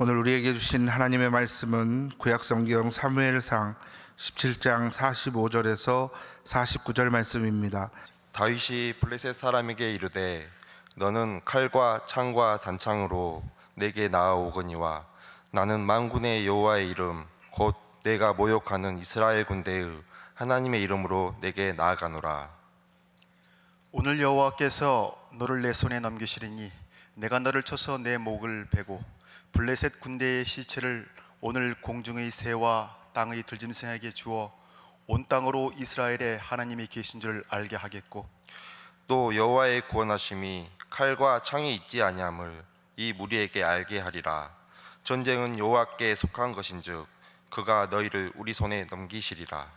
오늘 우리에게 주신 하나님의 말씀은 구약성경 사무엘상 17장 45절에서 49절 말씀입니다. 다윗이 블레셋 사람에게 이르되 너는 칼과 창과 단창으로 내게 나아오거니와 나는 만군의 여호와의 이름 곧 내가 모욕하는 이스라엘 군대의 하나님의 이름으로 내게 나아가노라. 오늘 여호와께서 너를 내 손에 넘기시리니 내가 너를 쳐서 내 목을 베고 블레셋 군대의 시체를 오늘 공중의 새와 땅의 들짐승에게 주어 온 땅으로 이스라엘의 하나님이 계신 줄 알게 하겠고 또 여호와의 구원하심이 칼과 창이 있지 아니함을 이 무리에게 알게 하리라. 전쟁은 여호와께 속한 것인즉 그가 너희를 우리 손에 넘기시리라.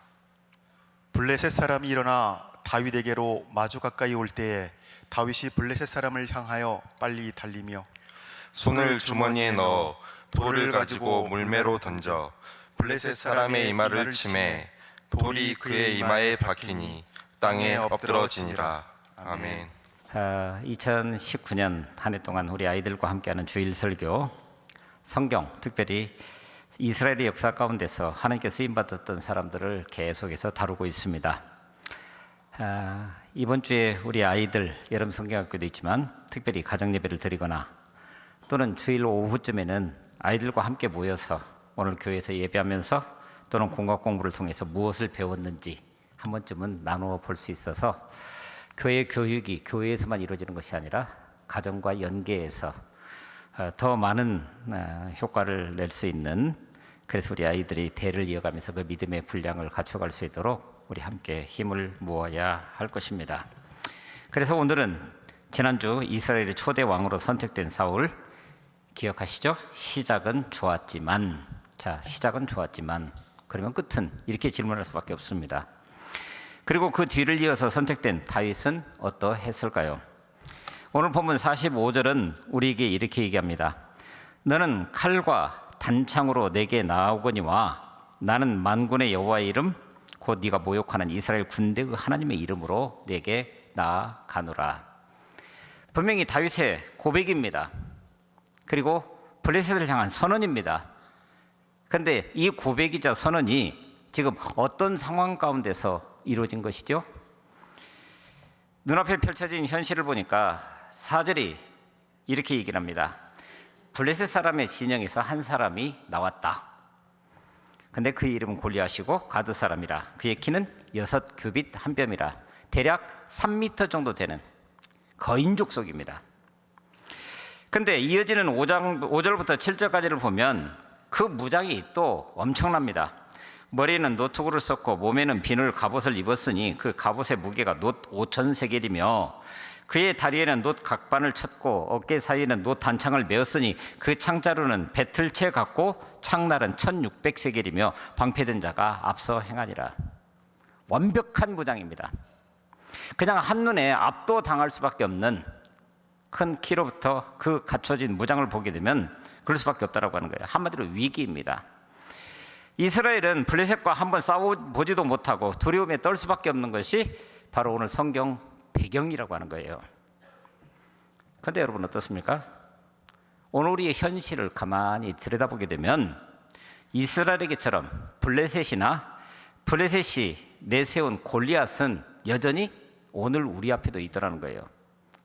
블레셋 사람이 일어나 다윗에게로 마주 가까이 올 때에 다윗이 블레셋 사람을 향하여 빨리 달리며 손을 주머니에 넣어 돌을 가지고 물매로 던져 블레셋 사람의 이마를 치매 돌이 그의 이마에 박히니 땅에 엎드러지니라. 아멘. 2019년 한 해 동안 우리 아이들과 함께하는 주일 설교, 성경, 특별히 이스라엘의 역사 가운데서 하나님께 쓰임받았던 사람들을 계속해서 다루고 있습니다. 이번 주에 우리 아이들 여름 성경학교도 있지만 특별히 가정예배를 드리거나 또는 주일 오후쯤에는 아이들과 함께 모여서 오늘 교회에서 예배하면서 또는 공학 공부를 통해서 무엇을 배웠는지 한 번쯤은 나누어 볼 수 있어서 교회 교육이 교회에서만 이루어지는 것이 아니라 가정과 연계해서 더 많은 효과를 낼 수 있는, 그래서 우리 아이들이 대를 이어가면서 그 믿음의 분량을 갖춰갈 수 있도록 우리 함께 힘을 모아야 할 것입니다. 그래서 오늘은 지난주 이스라엘의 초대 왕으로 선택된 사울 기억하시죠? 시작은 좋았지만, 자, 시작은 좋았지만 그러면 끝은, 이렇게 질문할 수밖에 없습니다. 그리고 그 뒤를 이어서 선택된 다윗은 어떠했을까요? 오늘 본문 45절은 우리에게 이렇게 얘기합니다. 너는 칼과 단창으로 내게 나아오거니와 나는 만군의 여호와의 이름 곧 네가 모욕하는 이스라엘 군대의 하나님의 이름으로 내게 나아가노라. 분명히 다윗의 고백입니다. 그리고 블레셋을 향한 선언입니다. 그런데 이 고백이자 선언이 지금 어떤 상황 가운데서 이루어진 것이죠? 눈앞에 펼쳐진 현실을 보니까 4절이 이렇게 얘기를 합니다. 블레셋 사람의 진영에서 한 사람이 나왔다. 근데 그 이름은 골리앗이고 가드 사람이라. 그의 키는 6규빗 한 뼘이라. 대략 3m 정도 되는 거인족 속입니다. 근데 이어지는 5절부터 7절까지를 보면 그 무장이 또 엄청납니다. 머리에는 노트구를 썼고 몸에는 비늘 갑옷을 입었으니 그 갑옷의 무게가 놋 5,000세겔이며 그의 다리에는 놋 각반을 쳤고 어깨 사이에는 놋 단창을 메었으니 그 창자루는 배틀채 같고 창날은 1,600세겔이며 방패든 자가 앞서 행하니라. 완벽한 무장입니다. 그냥 한눈에 압도당할 수밖에 없는 큰 키로부터 그 갖춰진 무장을 보게 되면 그럴 수밖에 없다고 하는 거예요. 한마디로 위기입니다. 이스라엘은 블레셋과 한번 싸워보지도 못하고 두려움에 떨 수밖에 없는 것이 바로 오늘 성경 배경이라고 하는 거예요. 그런데 여러분 어떻습니까? 오늘 우리의 현실을 가만히 들여다보게 되면 이스라엘에게처럼 블레셋이 내세운 골리앗은 여전히 오늘 우리 앞에도 있더라는 거예요.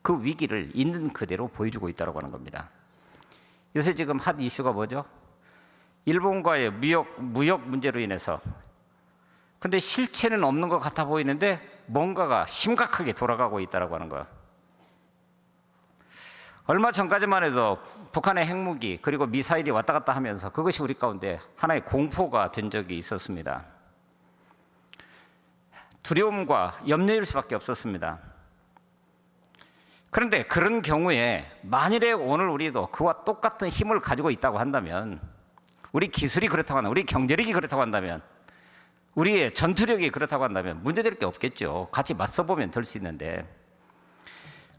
그 위기를 있는 그대로 보여주고 있다고 하는 겁니다. 요새 지금 핫 이슈가 뭐죠? 일본과의 무역 문제로 인해서. 근데 실체는 없는 것 같아 보이는데 뭔가가 심각하게 돌아가고 있다고 하는 거예요. 얼마 전까지만 해도 북한의 핵무기 그리고 미사일이 왔다 갔다 하면서 그것이 우리 가운데 하나의 공포가 된 적이 있었습니다. 두려움과 염려일 수밖에 없었습니다. 그런데 그런 경우에 만일에 오늘 우리도 그와 똑같은 힘을 가지고 있다고 한다면, 우리 기술이 그렇다고 한다면, 우리 경제력이 그렇다고 한다면, 우리의 전투력이 그렇다고 한다면 문제될 게 없겠죠. 같이 맞서보면 될 수 있는데.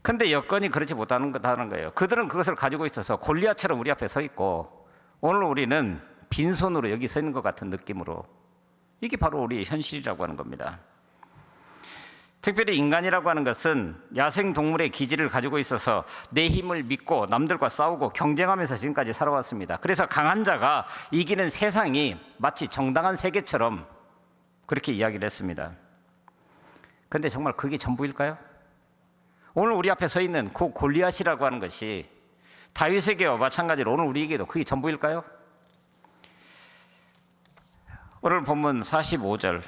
그런데 여건이 그렇지 못하는 거예요. 그들은 그것을 가지고 있어서 골리앗처럼 우리 앞에 서 있고 오늘 우리는 빈손으로 여기 서 있는 것 같은 느낌으로, 이게 바로 우리의 현실이라고 하는 겁니다. 특별히 인간이라고 하는 것은 야생 동물의 기질을 가지고 있어서 내 힘을 믿고 남들과 싸우고 경쟁하면서 지금까지 살아왔습니다. 그래서 강한 자가 이기는 세상이 마치 정당한 세계처럼 그렇게 이야기를 했습니다. 그런데 정말 그게 전부일까요? 오늘 우리 앞에 서 있는 그 골리앗이라고 하는 것이 다윗에게와 마찬가지로 오늘 우리에게도 그게 전부일까요? 오늘 본문 45절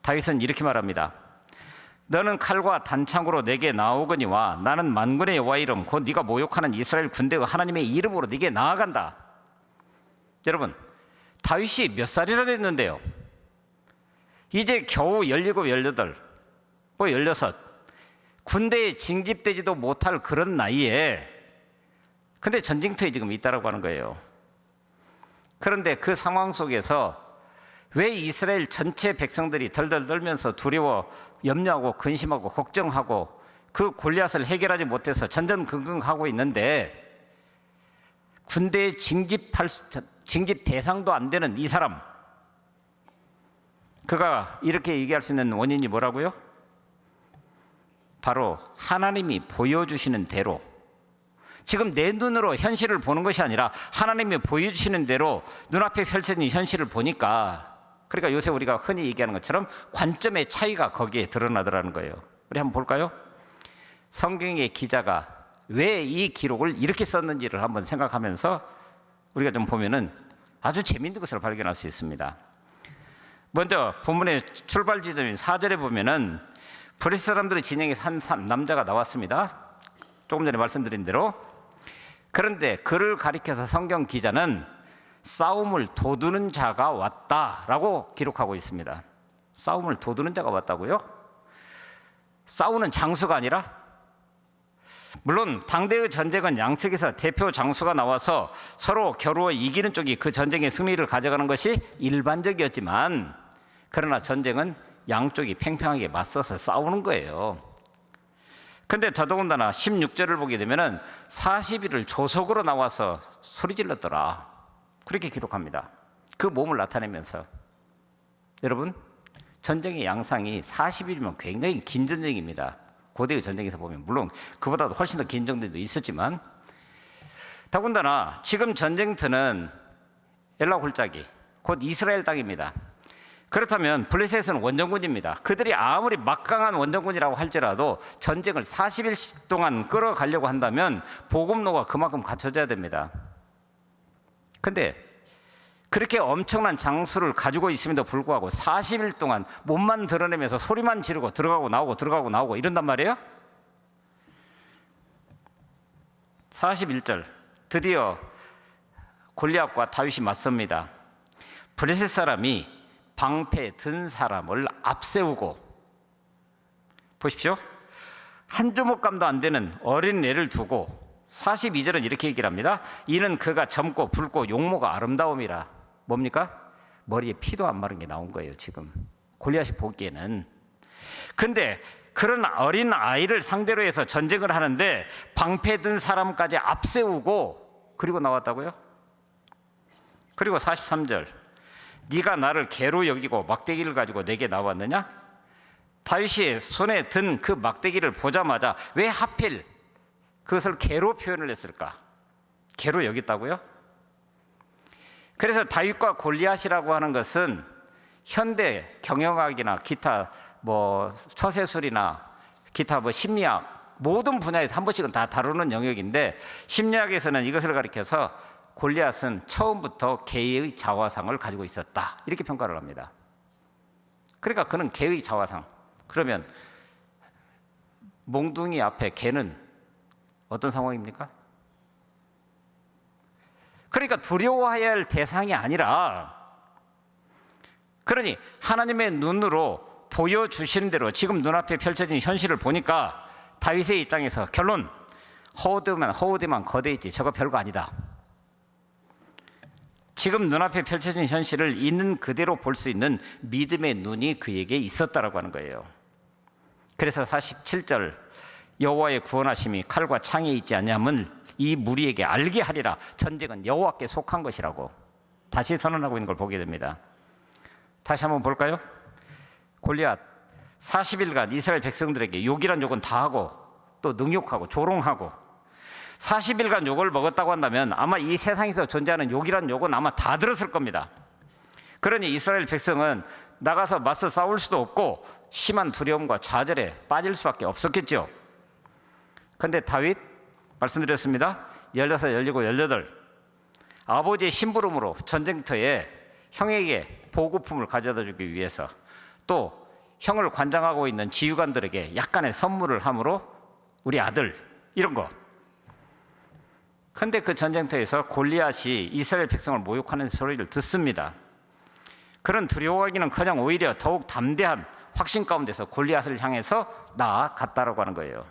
다윗은 이렇게 말합니다. 너는 칼과 단창으로 내게 나오거니와 나는 만군의 여호와의 이름 곧 네가 모욕하는 이스라엘 군대의 하나님의 이름으로 네게 나아간다. 여러분, 다윗이 몇 살이나 됐는데요? 이제 겨우 17, 18, 16 군대에 징집되지도 못할 그런 나이에 근데 전쟁터에 지금 있다라고 하는 거예요. 그런데 그 상황 속에서 왜 이스라엘 전체 백성들이 덜덜 떨면서 두려워 염려하고 근심하고 걱정하고 그 골리앗을 해결하지 못해서 전전긍긍하고 있는데 군대에 징집 대상도 안 되는 이 사람, 그가 이렇게 얘기할 수 있는 원인이 뭐라고요? 바로 하나님이 보여주시는 대로, 지금 내 눈으로 현실을 보는 것이 아니라 하나님이 보여주시는 대로 눈앞에 펼쳐진 현실을 보니까, 그러니까 요새 우리가 흔히 얘기하는 것처럼 관점의 차이가 거기에 드러나더라는 거예요. 우리 한번 볼까요? 성경의 기자가 왜 이 기록을 이렇게 썼는지를 한번 생각하면서 우리가 좀 보면은 아주 재미있는 것을 발견할 수 있습니다. 먼저 본문의 출발 지점인 4절에 보면은 브리스 사람들의 진영에서 한 남자가 나왔습니다. 조금 전에 말씀드린 대로. 그런데 그를 가리켜서 성경 기자는 싸움을 돋우는 자가 왔다라고 기록하고 있습니다. 싸움을 돋우는 자가 왔다고요? 싸우는 장수가 아니라? 물론 당대의 전쟁은 양측에서 대표 장수가 나와서 서로 겨루어 이기는 쪽이 그 전쟁의 승리를 가져가는 것이 일반적이었지만, 그러나 전쟁은 양쪽이 팽팽하게 맞서서 싸우는 거예요. 근데 더더군다나 16절을 보게 되면은 40일을 조석으로 나와서 소리 질렀더라, 그렇게 기록합니다. 그 몸을 나타내면서. 여러분, 전쟁의 양상이 40일이면 굉장히 긴 전쟁입니다. 고대의 전쟁에서 보면 물론 그보다도 훨씬 더 긴 전쟁도 있었지만, 더군다나 지금 전쟁터는 엘라 골짜기 곧 이스라엘 땅입니다. 그렇다면 블레셋은 원정군입니다. 그들이 아무리 막강한 원정군이라고 할지라도 전쟁을 40일 동안 끌어가려고 한다면 보급로가 그만큼 갖춰져야 됩니다. 근데 그렇게 엄청난 장수를 가지고 있음에도 불구하고 40일 동안 몸만 드러내면서 소리만 지르고 들어가고 나오고 이런단 말이에요. 41절 드디어 골리앗과 다윗이 맞섭니다. 블레셋 사람이 방패 든 사람을 앞세우고, 보십시오, 한 주먹감도 안 되는 어린 애를 두고 42절은 이렇게 얘기를 합니다. 이는 그가 젊고 붉고 용모가 아름다움이라. 뭡니까? 머리에 피도 안 마른 게 나온 거예요 지금 골리앗이 보기에는. 근데 그런 어린 아이를 상대로 해서 전쟁을 하는데 방패 든 사람까지 앞세우고 그리고 나왔다고요? 그리고 43절 네가 나를 개로 여기고 막대기를 가지고 내게 나왔느냐? 다윗이 손에 든 그 막대기를 보자마자 왜 하필 그것을 개로 표현을 했을까? 개로 여겼다고요? 그래서 다윗과 골리앗이라고 하는 것은 현대 경영학이나 기타 처세술이나 기타 심리학 모든 분야에서 한 번씩은 다 다루는 영역인데, 심리학에서는 이것을 가리켜서 골리앗은 처음부터 개의 자화상을 가지고 있었다, 이렇게 평가를 합니다. 그러니까 그는 개의 자화상. 그러면 몽둥이 앞에 개는 어떤 상황입니까? 그러니까 두려워해야 할 대상이 아니라, 그러니 하나님의 눈으로 보여주시는 대로 지금 눈앞에 펼쳐진 현실을 보니까 다윗의 입장에서 결론, 허우대만 거대했지 저거 별거 아니다. 지금 눈앞에 펼쳐진 현실을 있는 그대로 볼 수 있는 믿음의 눈이 그에게 있었다라고 하는 거예요. 그래서 47절 여호와의 구원하심이 칼과 창에 있지 않냐면 이 무리에게 알게 하리라. 전쟁은 여호와께 속한 것이라고 다시 선언하고 있는 걸 보게 됩니다. 다시 한번 볼까요? 골리앗 40일간 이스라엘 백성들에게 욕이란 욕은 다 하고 또 능욕하고 조롱하고 40일간 욕을 먹었다고 한다면 아마 이 세상에서 존재하는 욕이란 욕은 아마 다 들었을 겁니다. 그러니 이스라엘 백성은 나가서 맞서 싸울 수도 없고 심한 두려움과 좌절에 빠질 수밖에 없었겠죠. 그런데 다윗 말씀드렸습니다. 16, 17, 18 아버지의 심부름으로 전쟁터에 형에게 보급품을 가져다 주기 위해서 또 형을 관장하고 있는 지휘관들에게 약간의 선물을 함으로 우리 아들 이런 거. 그런데 그 전쟁터에서 골리앗이 이스라엘 백성을 모욕하는 소리를 듣습니다. 그런 두려워하기는커녕 오히려 더욱 담대한 확신 가운데서 골리앗을 향해서 나아갔다라고 하는 거예요.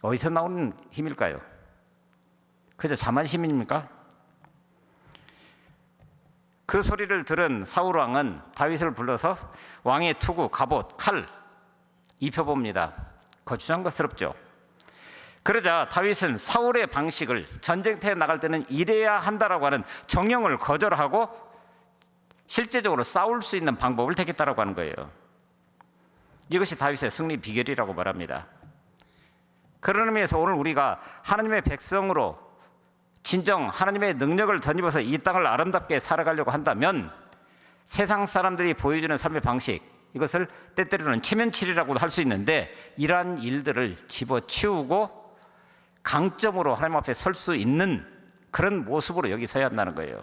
어디서 나오는 힘일까요? 그저 자만심입니까? 그 소리를 들은 사울 왕은 다윗을 불러서 왕의 투구, 갑옷, 칼 입혀봅니다. 거추장스럽죠. 그러자 다윗은 사울의 방식을 전쟁터에 나갈 때는 이래야 한다라고 하는 정령을 거절하고 실제적으로 싸울 수 있는 방법을 택했다라고 하는 거예요. 이것이 다윗의 승리 비결이라고 말합니다. 그런 의미에서 오늘 우리가 하나님의 백성으로 진정 하나님의 능력을 덧입어서 이 땅을 아름답게 살아가려고 한다면 세상 사람들이 보여주는 삶의 방식, 이것을 때때로는 체면치리라고도 할 수 있는데 이러한 일들을 집어치우고 강점으로 하나님 앞에 설 수 있는 그런 모습으로 여기 서야 한다는 거예요.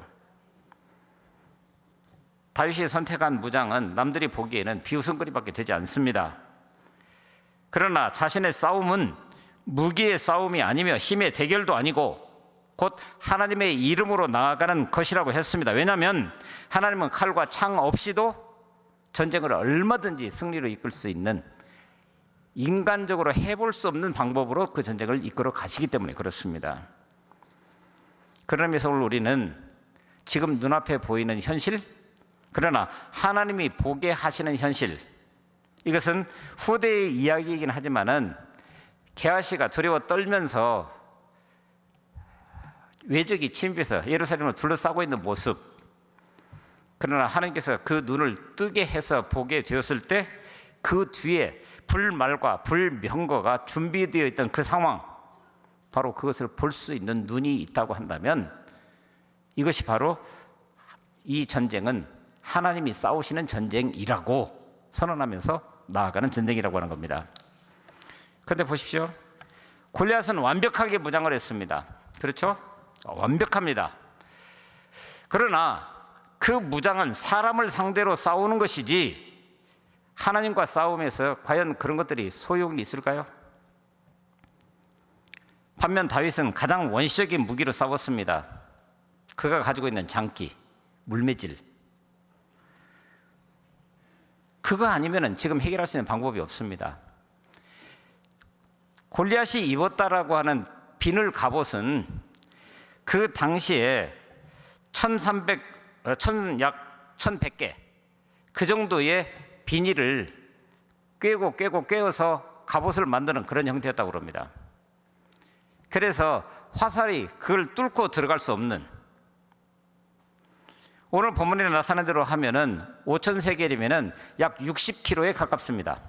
다윗이 선택한 무장은 남들이 보기에는 비웃음거리밖에 되지 않습니다. 그러나 자신의 싸움은 무기의 싸움이 아니며 힘의 대결도 아니고 곧 하나님의 이름으로 나아가는 것이라고 했습니다. 왜냐하면 하나님은 칼과 창 없이도 전쟁을 얼마든지 승리로 이끌 수 있는 인간적으로 해볼 수 없는 방법으로 그 전쟁을 이끌어 가시기 때문에 그렇습니다. 그런 의미에서 오늘 우리는 지금 눈앞에 보이는 현실, 그러나 하나님이 보게 하시는 현실, 이것은 후대의 이야기이긴 하지만은 게하시가 두려워 떨면서 외적이 침입해서 예루살렘을 둘러싸고 있는 모습, 그러나 하나님께서 그 눈을 뜨게 해서 보게 되었을 때 그 뒤에 불말과 불명거가 준비되어 있던 그 상황, 바로 그것을 볼 수 있는 눈이 있다고 한다면 이것이 바로 이 전쟁은 하나님이 싸우시는 전쟁이라고 선언하면서 나아가는 전쟁이라고 하는 겁니다. 그런데 보십시오. 골리앗은 완벽하게 무장을 했습니다. 그렇죠? 완벽합니다. 그러나 그 무장은 사람을 상대로 싸우는 것이지 하나님과 싸움에서 과연 그런 것들이 소용이 있을까요? 반면 다윗은 가장 원시적인 무기로 싸웠습니다. 그가 가지고 있는 장기, 물매질. 그거 아니면 지금 해결할 수 있는 방법이 없습니다. 골리앗이 입었다라고 하는 비늘 갑옷은 그 당시에 1100개 그 정도의 비닐을 꿰어서 갑옷을 만드는 그런 형태였다고 합니다. 그래서 화살이 그걸 뚫고 들어갈 수 없는, 오늘 본문에 나타난 대로 하면은 5,000세겔이면은 약 60kg에 가깝습니다.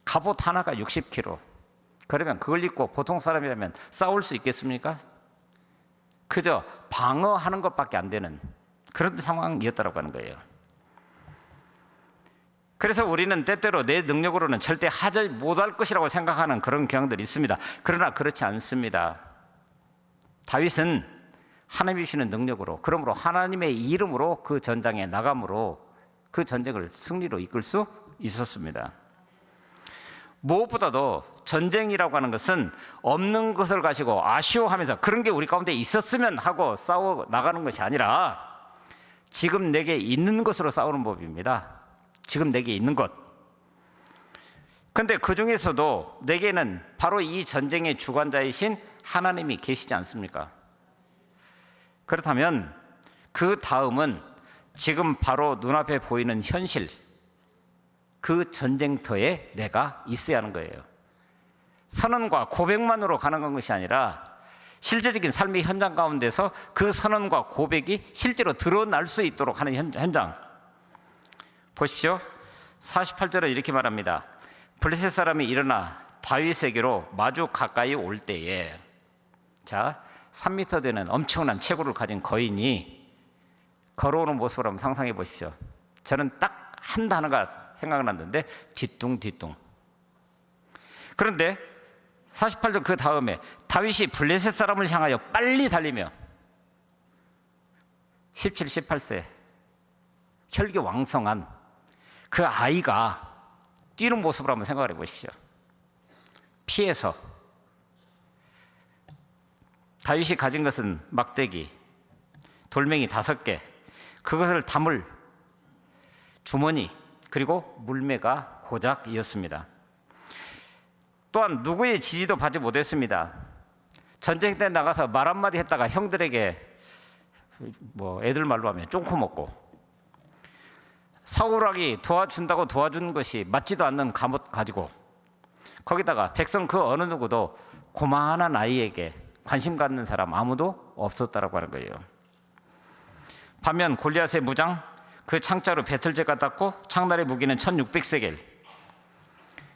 갑옷 하나가 60kg. 그러면 그걸 입고 보통 사람이라면 싸울 수 있겠습니까? 그저 방어하는 것밖에 안 되는 그런 상황이었다고 하는 거예요. 그래서 우리는 때때로 내 능력으로는 절대 하지 못할 것이라고 생각하는 그런 경향들이 있습니다. 그러나 그렇지 않습니다. 다윗은 하나님이 주시는 능력으로, 그러므로 하나님의 이름으로 그 전장에 나감으로 그 전쟁을 승리로 이끌 수 있었습니다. 무엇보다도 전쟁이라고 하는 것은 없는 것을 가지고 아쉬워하면서 그런 게 우리 가운데 있었으면 하고 싸워 나가는 것이 아니라 지금 내게 있는 것으로 싸우는 법입니다. 지금 내게 있는 것. 그런데 그 중에서도 내게는 바로 이 전쟁의 주관자이신 하나님이 계시지 않습니까? 그렇다면 그 다음은 지금 바로 눈앞에 보이는 현실, 그 전쟁터에 내가 있어야 하는 거예요. 선언과 고백만으로 가능한 것이 아니라 실제적인 삶의 현장 가운데서 그 선언과 고백이 실제로 드러날 수 있도록 하는 현장. 보십시오. 48절은 이렇게 말합니다. 블레셋 사람이 일어나 다윗에게로 마주 가까이 올 때에, 자, 3m 되는 엄청난 체구를 가진 거인이 걸어오는 모습을 한번 상상해 보십시오. 저는 딱 한 단어가 생각났는데 뒤뚱뒤뚱. 그런데 48절 그 다음에 다윗이 블레셋 사람을 향하여 빨리 달리며 17, 18세 혈기왕성한 그 아이가 뛰는 모습을 한번 생각해 보십시오. 피해서 다윗이 가진 것은 막대기, 돌멩이 5개, 그것을 담을 주머니, 그리고 물매가 고작이었습니다. 또한 누구의 지지도 받지 못했습니다. 전쟁 때 나가서 말 한마디 했다가 형들에게 애들 말로 하면 쫑코 먹고, 사울왕이 도와준다고 도와준 것이 맞지도 않는 갑옷 가지고, 거기다가 백성 그 어느 누구도 고만한 아이에게 관심 갖는 사람 아무도 없었다라고 하는 거예요. 반면 골리앗의 무장, 그 창자로 배틀제가 땄고 창날의 무기는 1600세겔.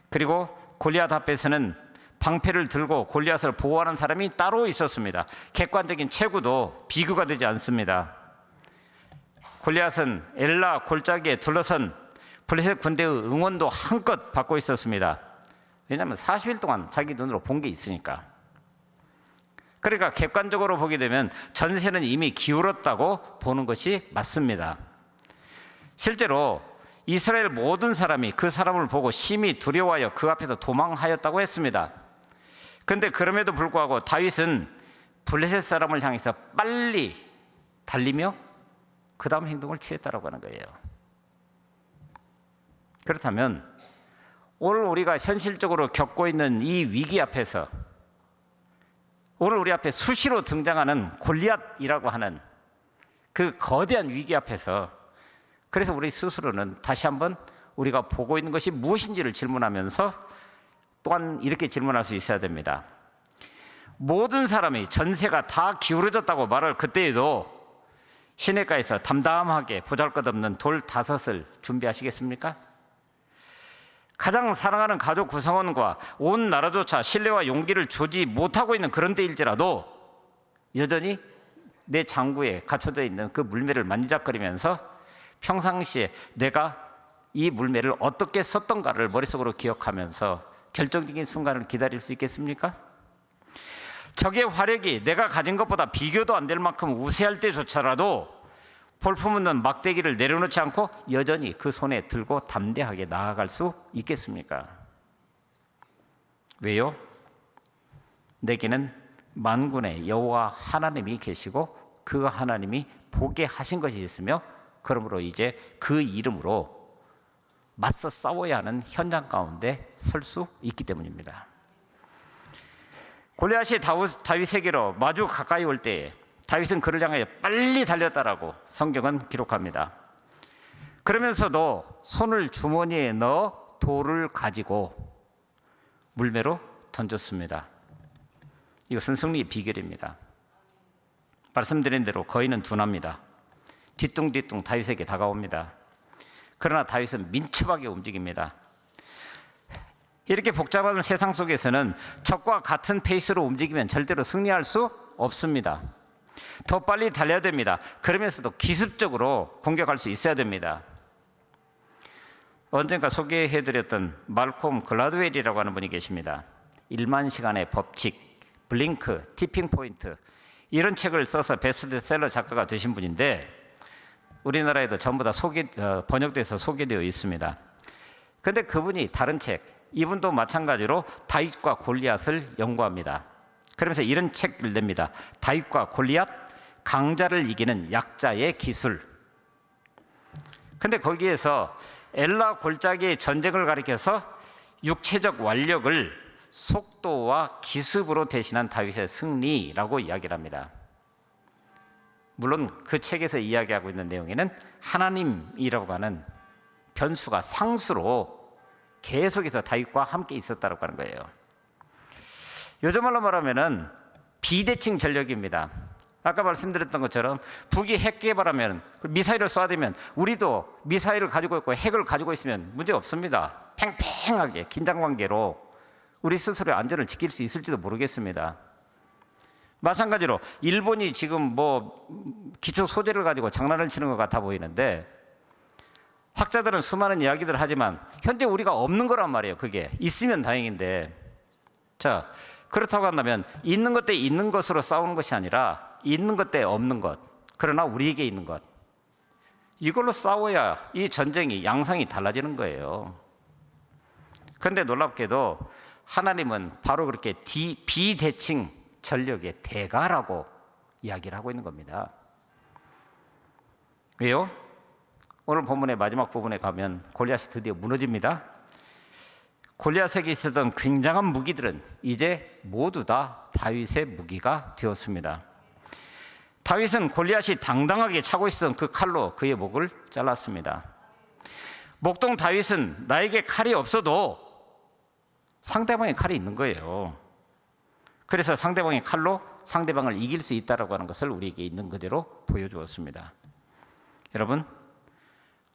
그리고 골리앗 앞에서는 방패를 들고 골리앗을 보호하는 사람이 따로 있었습니다. 객관적인 체구도 비교가 되지 않습니다. 골리앗은 엘라 골짜기에 둘러선 블레셋 군대의 응원도 한껏 받고 있었습니다. 왜냐하면 40일 동안 자기 눈으로 본 게 있으니까. 그러니까 객관적으로 보게 되면 전세는 이미 기울었다고 보는 것이 맞습니다. 실제로 이스라엘 모든 사람이 그 사람을 보고 심히 두려워하여 그 앞에서 도망하였다고 했습니다. 그런데 그럼에도 불구하고 다윗은 블레셋 사람을 향해서 빨리 달리며 그 다음 행동을 취했다고 하는 거예요. 그렇다면 오늘 우리가 현실적으로 겪고 있는 이 위기 앞에서, 오늘 우리 앞에 수시로 등장하는 골리앗이라고 하는 그 거대한 위기 앞에서, 그래서 우리 스스로는 다시 한번 우리가 보고 있는 것이 무엇인지를 질문하면서 또한 이렇게 질문할 수 있어야 됩니다. 모든 사람이 전세가 다 기울어졌다고 말할 그때에도 시내가에서 담담하게 보잘것없는 돌 5을 준비하시겠습니까? 가장 사랑하는 가족 구성원과 온 나라조차 신뢰와 용기를 주지 못하고 있는 그런 때일지라도 여전히 내 장구에 갖춰져 있는 그 물매를 만지작거리면서 평상시에 내가 이 물매를 어떻게 썼던가를 머릿속으로 기억하면서 결정적인 순간을 기다릴 수 있겠습니까? 적의 화력이 내가 가진 것보다 비교도 안 될 만큼 우세할 때조차라도 볼품없는 막대기를 내려놓지 않고 여전히 그 손에 들고 담대하게 나아갈 수 있겠습니까? 왜요? 내게는 만군의 여호와 하나님이 계시고 그 하나님이 보게 하신 것이 있으며, 그러므로 이제 그 이름으로 맞서 싸워야 하는 현장 가운데 설 수 있기 때문입니다. 골리앗이 다윗에게로 마주 가까이 올 때에 다윗은 그를 향하여 빨리 달렸다라고 성경은 기록합니다. 그러면서도 손을 주머니에 넣어 돌을 가지고 물매로 던졌습니다. 이것은 승리의 비결입니다. 말씀드린 대로 거인은 둔합니다. 뒤뚱뒤뚱 다윗에게 다가옵니다. 그러나 다윗은 민첩하게 움직입니다. 이렇게 복잡한 세상 속에서는 적과 같은 페이스로 움직이면 절대로 승리할 수 없습니다. 더 빨리 달려야 됩니다. 그러면서도 기습적으로 공격할 수 있어야 됩니다. 언젠가 소개해드렸던 말콤 글라드웰이라고 하는 분이 계십니다. 1만 시간의 법칙, 블링크, 티핑 포인트, 이런 책을 써서 베스트셀러 작가가 되신 분인데 우리나라에도 전부 다 번역돼서 소개되어 있습니다. 그런데 그분이 다른 책, 이분도 마찬가지로 다윗과 골리앗을 연구합니다. 그러면서 이런 책을 냅니다. 다윗과 골리앗, 강자를 이기는 약자의 기술. 그런데 거기에서 엘라 골짜기의 전쟁을 가리켜서 육체적 완력을 속도와 기습으로 대신한 다윗의 승리라고 이야기를 합니다. 물론 그 책에서 이야기하고 있는 내용에는 하나님이라고 하는 변수가 상수로 계속해서 다윗과 함께 있었다고 하는 거예요. 요즘 말로 말하면은 비대칭 전력입니다. 아까 말씀드렸던 것처럼 북이 핵 개발하면 미사일을 쏴대면 우리도 미사일을 가지고 있고 핵을 가지고 있으면 문제 없습니다. 팽팽하게 긴장관계로 우리 스스로의 안전을 지킬 수 있을지도 모르겠습니다. 마찬가지로 일본이 지금 뭐 기초 소재를 가지고 장난을 치는 것 같아 보이는데 학자들은 수많은 이야기들을 하지만 현재 우리가 없는 거란 말이에요. 그게 있으면 다행인데, 자, 그렇다고 한다면 있는 것 대 있는 것으로 싸우는 것이 아니라 있는 것 대 없는 것, 그러나 우리에게 있는 것, 이걸로 싸워야 이 전쟁이 양상이 달라지는 거예요. 그런데 놀랍게도 하나님은 바로 그렇게 비대칭 전력의 대가라고 이야기를 하고 있는 겁니다. 왜요? 오늘 본문의 마지막 부분에 가면 골리앗이 드디어 무너집니다. 골리앗에게 있었던 굉장한 무기들은 이제 모두 다 다윗의 무기가 되었습니다. 다윗은 골리앗이 당당하게 차고 있었던 그 칼로 그의 목을 잘랐습니다. 목동 다윗은 나에게 칼이 없어도 상대방의 칼이 있는 거예요. 그래서 상대방의 칼로 상대방을 이길 수 있다고 하는 것을 우리에게 있는 그대로 보여주었습니다. 여러분,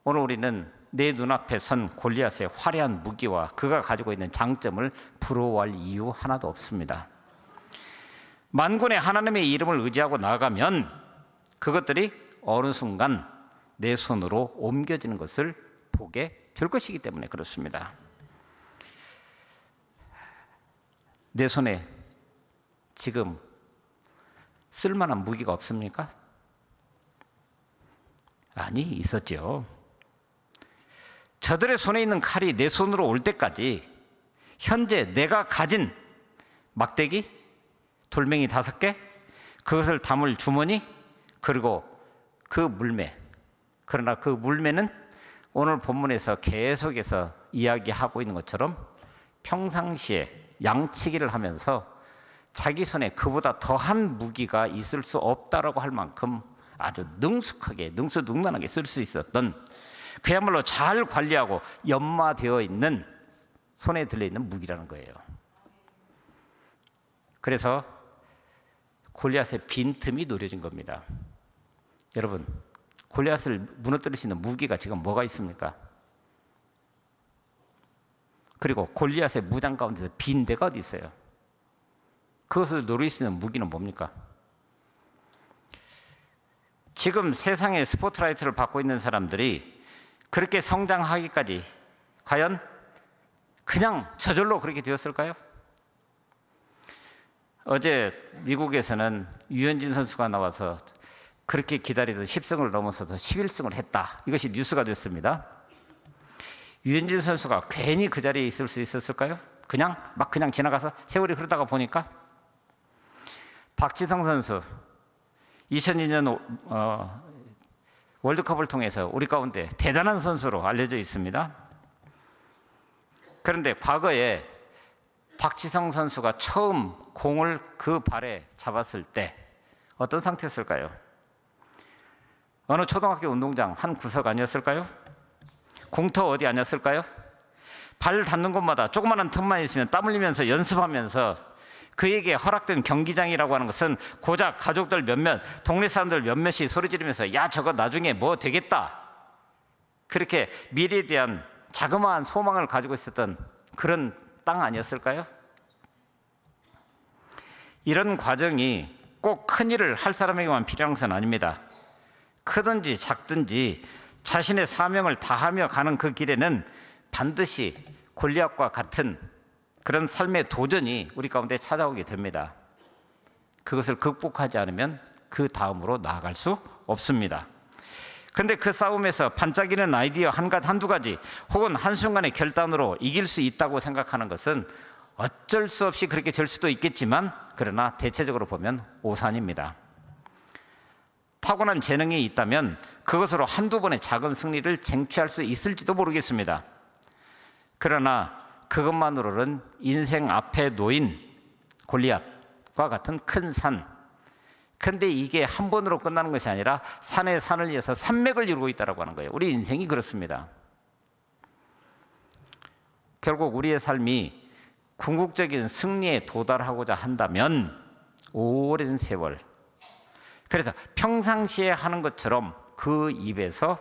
오늘 우리는 내 눈앞에 선 골리앗의 화려한 무기와 그가 가지고 있는 장점을 부러워할 이유 하나도 없습니다. 만군의 하나님의 이름을 의지하고 나아가면 그것들이 어느 순간 내 손으로 옮겨지는 것을 보게 될 것이기 때문에 그렇습니다. 내 손에 지금 쓸만한 무기가 없습니까? 아니, 있었죠. 저들의 손에 있는 칼이 내 손으로 올 때까지 현재 내가 가진 막대기, 돌멩이 5개, 그것을 담을 주머니, 그리고 그 물매. 그러나 그 물매는 오늘 본문에서 계속해서 이야기하고 있는 것처럼 평상시에 양치기를 하면서 자기 손에 그보다 더한 무기가 있을 수 없다라고 할 만큼 아주 능숙하게, 능수능란하게 쓸 수 있었던, 그야말로 잘 관리하고 연마되어 있는, 손에 들려있는 무기라는 거예요. 그래서 골리앗의 빈틈이 노려진 겁니다. 여러분, 골리앗을 무너뜨릴 수 있는 무기가 지금 뭐가 있습니까? 그리고 골리앗의 무장 가운데서 빈 데가 어디 있어요? 그것을 노릴 수 있는 무기는 뭡니까? 지금 세상의 스포트라이트를 받고 있는 사람들이 그렇게 성장하기까지 과연 그냥 저절로 그렇게 되었을까요? 어제 미국에서는 유현진 선수가 나와서 그렇게 기다리던 10승을 넘어서서 11승을 했다. 이것이 뉴스가 됐습니다. 유현진 선수가 괜히 그 자리에 있을 수 있었을까요? 그냥 지나가서 세월이 흐르다가 보니까. 박지성 선수 2002년 월드컵을 통해서 우리 가운데 대단한 선수로 알려져 있습니다. 그런데 과거에 박지성 선수가 처음 공을 그 발에 잡았을 때 어떤 상태였을까요? 어느 초등학교 운동장 한 구석 아니었을까요? 공터 어디 아니었을까요? 발 닿는 곳마다 조그마한 틈만 있으면 땀 흘리면서 연습하면서 그에게 허락된 경기장이라고 하는 것은 고작 가족들 몇몇, 동네 사람들 몇몇이 소리 지르면서 야, 저거 나중에 뭐 되겠다, 그렇게 미래에 대한 자그마한 소망을 가지고 있었던 그런 땅 아니었을까요? 이런 과정이 꼭 큰 일을 할 사람에게만 필요한 것은 아닙니다. 크든지 작든지 자신의 사명을 다하며 가는 그 길에는 반드시 골리앗과 같은 그런 삶의 도전이 우리 가운데 찾아오게 됩니다. 그것을 극복하지 않으면 그 다음으로 나아갈 수 없습니다. 그런데 그 싸움에서 반짝이는 아이디어 한두 가지 혹은 한순간의 결단으로 이길 수 있다고 생각하는 것은 어쩔 수 없이 그렇게 될 수도 있겠지만, 그러나 대체적으로 보면 오산입니다. 타고난 재능이 있다면 그것으로 한두 번의 작은 승리를 쟁취할 수 있을지도 모르겠습니다. 그러나 그것만으로는 인생 앞에 놓인 골리앗과 같은 큰 산, 근데 이게 한 번으로 끝나는 것이 아니라 산에 산을 이어서 산맥을 이루고 있다고 하는 거예요. 우리 인생이 그렇습니다. 결국 우리의 삶이 궁극적인 승리에 도달하고자 한다면 오랜 세월, 그래서 평상시에 하는 것처럼 그 입에서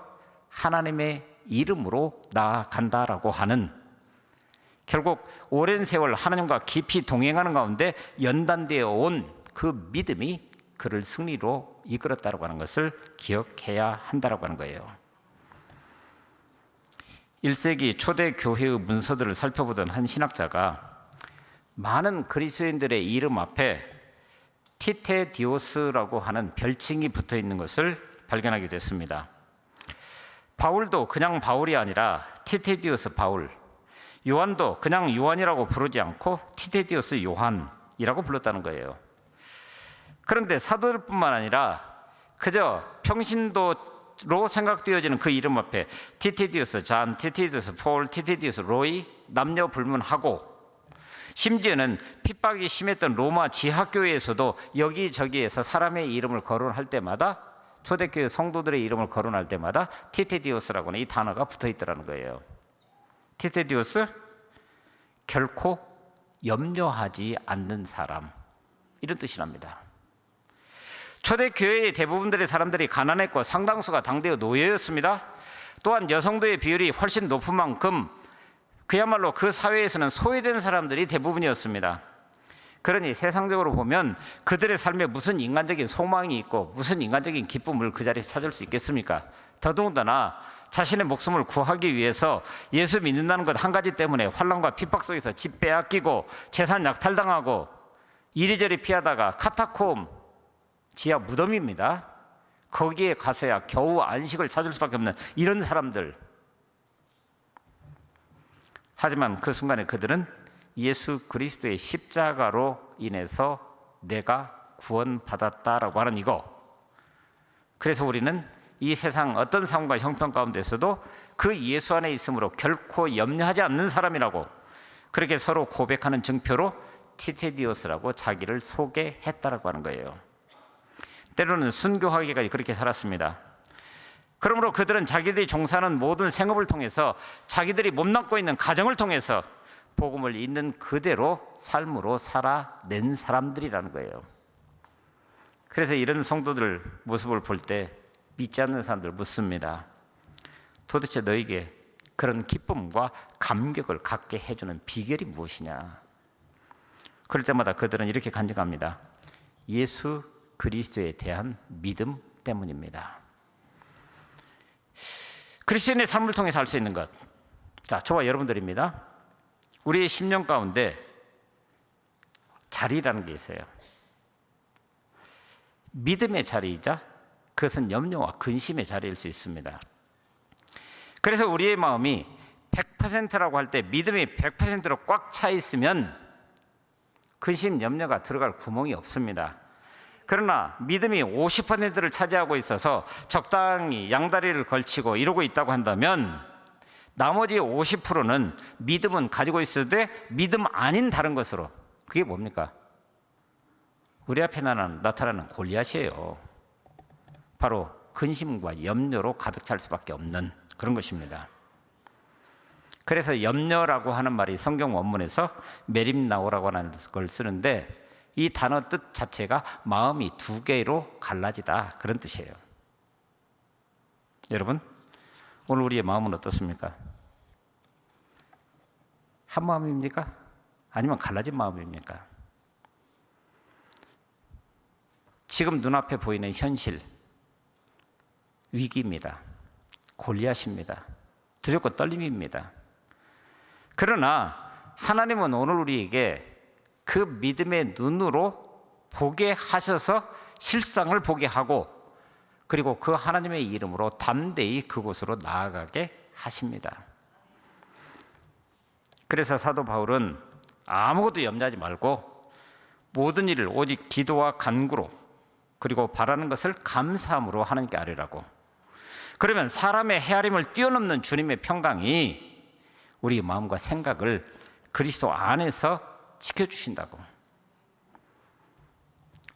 하나님의 이름으로 나아간다라고 하는, 결국 오랜 세월 하나님과 깊이 동행하는 가운데 연단되어 온 그 믿음이 그를 승리로 이끌었다고 하는 것을 기억해야 한다고 하는 거예요. 1세기 초대 교회의 문서들을 살펴보던 한 신학자가 많은 그리스도인들의 이름 앞에 티테디오스라고 하는 별칭이 붙어 있는 것을 발견하게 됐습니다. 바울도 그냥 바울이 아니라 티테디오스 바울, 요한도 그냥 요한이라고 부르지 않고 티테디오스 요한이라고 불렀다는 거예요. 그런데 사도들뿐만 아니라 그저 평신도로 생각되어지는 그 이름 앞에 티테디오스 잔, 티테디오스 폴, 티테디오스 로이 남녀 불문하고, 심지어는 핍박이 심했던 로마 지하교회에서도 여기저기에서 사람의 이름을 거론할 때마다, 초대교회 성도들의 이름을 거론할 때마다 티테디오스라고 하는 이 단어가 붙어 있더라는 거예요. 티테디오스, 결코 염려하지 않는 사람, 이런 뜻이랍니다. 초대교회의 대부분들의 사람들이 가난했고 상당수가 당대의 노예였습니다. 또한 여성도의 비율이 훨씬 높은 만큼 그야말로 그 사회에서는 소외된 사람들이 대부분이었습니다. 그러니 세상적으로 보면 그들의 삶에 무슨 인간적인 소망이 있고 무슨 인간적인 기쁨을 그 자리에서 찾을 수 있겠습니까? 더더군다나 자신의 목숨을 구하기 위해서 예수 믿는다는 것 한 가지 때문에 환난과 핍박 속에서 집 빼앗기고 재산 약탈당하고 이리저리 피하다가 카타콤, 지하 무덤입니다. 거기에 가서야 겨우 안식을 찾을 수밖에 없는 이런 사람들. 하지만 그 순간에 그들은 예수 그리스도의 십자가로 인해서 내가 구원받았다라고 하는 이거. 그래서 우리는 이 세상 어떤 상황과 형편 가운데서도 그 예수 안에 있으므로 결코 염려하지 않는 사람이라고, 그렇게 서로 고백하는 증표로 티테디오스라고 자기를 소개했다라고 하는 거예요. 때로는 순교하기까지 그렇게 살았습니다. 그러므로 그들은 자기들이 종사하는 모든 생업을 통해서, 자기들이 몸담고 있는 가정을 통해서 복음을 있는 그대로 삶으로 살아낸 사람들이라는 거예요. 그래서 이런 성도들 모습을 볼 때 믿지 않는 사람들 묻습니다. 도대체 너에게 그런 기쁨과 감격을 갖게 해주는 비결이 무엇이냐? 그럴 때마다 그들은 이렇게 간증합니다. 예수 그리스도에 대한 믿음 때문입니다. 그리스도인의 삶을 통해서 할 수 있는 것, 자, 저와 여러분들입니다. 우리의 심령 가운데 자리라는 게 있어요. 믿음의 자리이자 그것은 염려와 근심의 자리일 수 있습니다. 그래서 우리의 마음이 100%라고 할 때 믿음이 100%로 꽉 차 있으면 근심, 염려가 들어갈 구멍이 없습니다. 그러나 믿음이 50%를 차지하고 있어서 적당히 양다리를 걸치고 이러고 있다고 한다면 나머지 50%는 믿음은 가지고 있어도 믿음 아닌 다른 것으로, 그게 뭡니까? 우리 앞에 나타나는 골리앗이에요. 바로 근심과 염려로 가득 찰 수밖에 없는 그런 것입니다. 그래서 염려라고 하는 말이 성경 원문에서 메림나오라고 하는 걸 쓰는데, 이 단어 뜻 자체가 마음이 두 개로 갈라지다, 그런 뜻이에요. 여러분, 오늘 우리의 마음은 어떻습니까? 한 마음입니까? 아니면 갈라진 마음입니까? 지금 눈앞에 보이는 현실, 위기입니다. 골리앗입니다. 두렵고 떨림입니다. 그러나 하나님은 오늘 우리에게 그 믿음의 눈으로 보게 하셔서 실상을 보게 하고, 그리고 그 하나님의 이름으로 담대히 그곳으로 나아가게 하십니다. 그래서 사도 바울은 아무것도 염려하지 말고 모든 일을 오직 기도와 간구로, 그리고 바라는 것을 감사함으로 하나님께 아뢰라고. 그러면 사람의 헤아림을 뛰어넘는 주님의 평강이 우리 마음과 생각을 그리스도 안에서 지켜주신다고.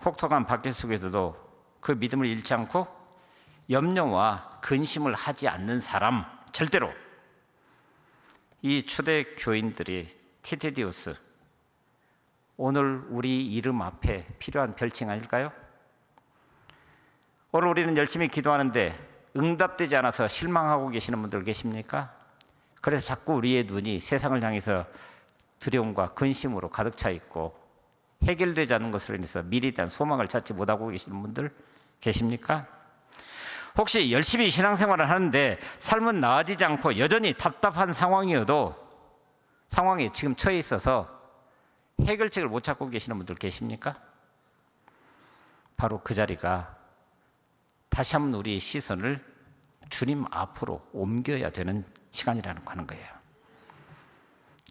혹독한 박해 속에서도 그 믿음을 잃지 않고 염려와 근심을 하지 않는 사람, 절대로. 이 초대 교인들이 티테디오스, 오늘 우리 이름 앞에 필요한 별칭 아닐까요? 오늘 우리는 열심히 기도하는데 응답되지 않아서 실망하고 계시는 분들 계십니까? 그래서 자꾸 우리의 눈이 세상을 향해서 두려움과 근심으로 가득 차 있고 해결되지 않는 것으로 인해서 미래에 대한 소망을 찾지 못하고 계시는 분들 계십니까? 혹시 열심히 신앙생활을 하는데 삶은 나아지지 않고 여전히 답답한 상황이어도 상황에 지금 처해 있어서 해결책을 못 찾고 계시는 분들 계십니까? 바로 그 자리가 다시 한번 우리의 시선을 주님 앞으로 옮겨야 되는 시간이라는 거 하는 거예요.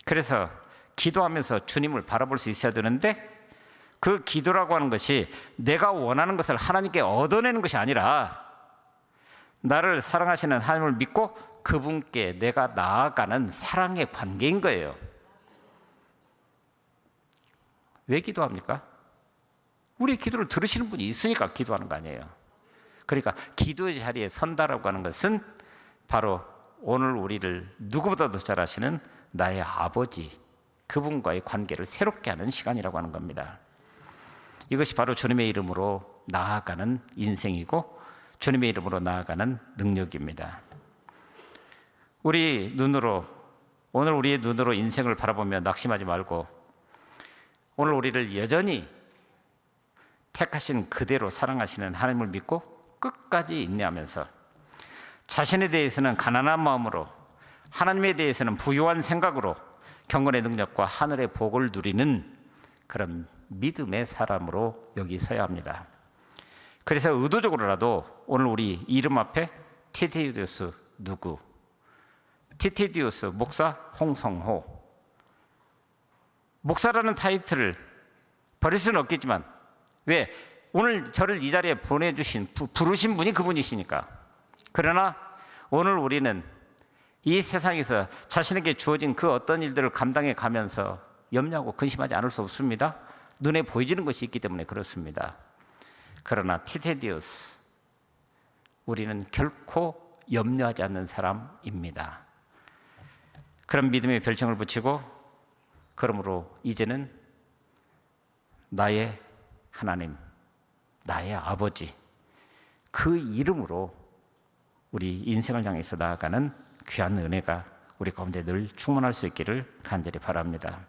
그래서 기도하면서 주님을 바라볼 수 있어야 되는데 그 기도라고 하는 것이 내가 원하는 것을 하나님께 얻어내는 것이 아니라 나를 사랑하시는 하나님을 믿고 그분께 내가 나아가는 사랑의 관계인 거예요. 왜 기도합니까? 우리 기도를 들으시는 분이 있으니까 기도하는 거 아니에요. 그러니까 기도의 자리에 선다라고 하는 것은 바로 오늘 우리를 누구보다도 잘 아시는 나의 아버지, 그분과의 관계를 새롭게 하는 시간이라고 하는 겁니다. 이것이 바로 주님의 이름으로 나아가는 인생이고 주님의 이름으로 나아가는 능력입니다. 오늘 우리의 눈으로 인생을 바라보며 낙심하지 말고 오늘 우리를 여전히 택하신 그대로 사랑하시는 하나님을 믿고 끝까지 인내하면서 자신에 대해서는 가난한 마음으로 하나님에 대해서는 부유한 생각으로 경건의 능력과 하늘의 복을 누리는 그런 믿음의 사람으로 여기 서야 합니다. 그래서 의도적으로라도 오늘 우리 이름 앞에 티티디우스 누구? 티티디우스 목사 홍성호. 목사라는 타이틀을 버릴 수는 없겠지만 왜? 오늘 저를 이 자리에 보내주신 부르신 분이 그분이시니까. 그러나 오늘 우리는 이 세상에서 자신에게 주어진 그 어떤 일들을 감당해 가면서 염려하고 근심하지 않을 수 없습니다. 눈에 보여지는 것이 있기 때문에 그렇습니다. 그러나 티테디우스, 우리는 결코 염려하지 않는 사람입니다. 그런 믿음의 별칭을 붙이고 그러므로 이제는 나의 하나님, 나의 아버지, 그 이름으로 우리 인생을 향해서 나아가는 귀한 은혜가 우리 가운데 늘 충만할 수 있기를 간절히 바랍니다.